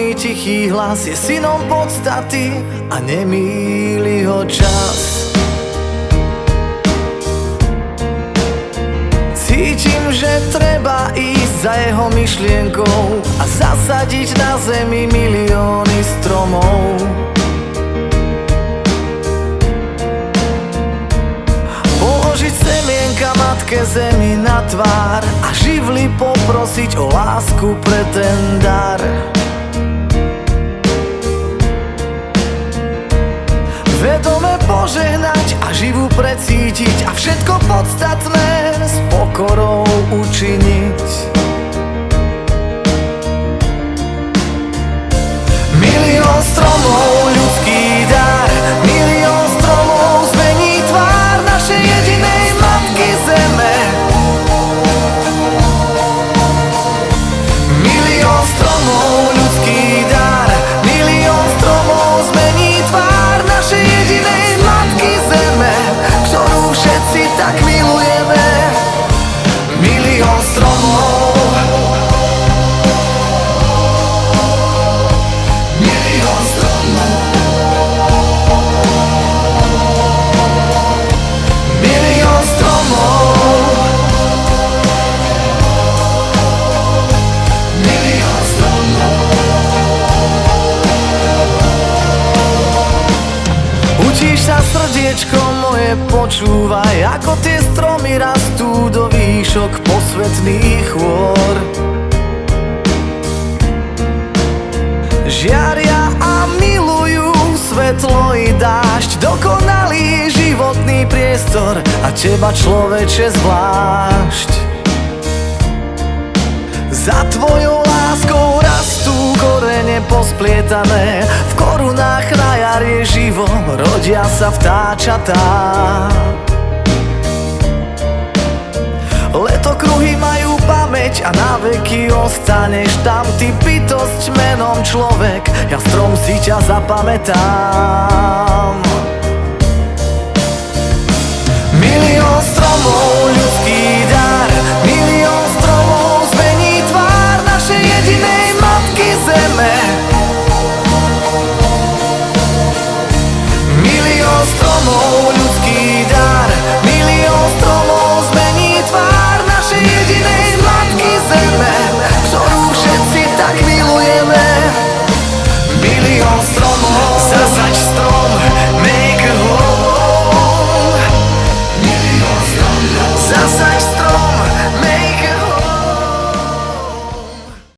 Milióny tichý hlas je synom podstaty a nemýli ho čas. Cítim, že treba ísť za jeho myšlienkou a zasadiť na zemi milióny stromov. Položiť semienka matke zemi na tvár a živly poprosiť o lásku pre ten dar. Vedome požehnať a živú precítiť a všetko podstatné s pokorou učiniť. Milión stromov, ľudský dar, milión stromov zmení tvár našej jedinej matky zeme. Milión stromov, ľudský dar, milión stromov zmení tvár našej jedinej matky zeme, ktorú všetci tak milujeme. Milión stromov, milión stromov, milión stromov, milión stromov. Učíš sa, srdiečko moje, počúvaj, ako tie stromy rastú do výšok posvetných chôr. Žiaria a milujú svetlo i dážď, dokonalý životný priestor a teba, človeče, zvlášť. Za tvojou láskou rastú korene posplietané, v korunách na jar je živo, rodia sa vtáčatá. Letokruhy majú pamäť a na veky ostaneš tam, ty bytosť menom človek, ja strom si ťa zapamätám. Milión stromov,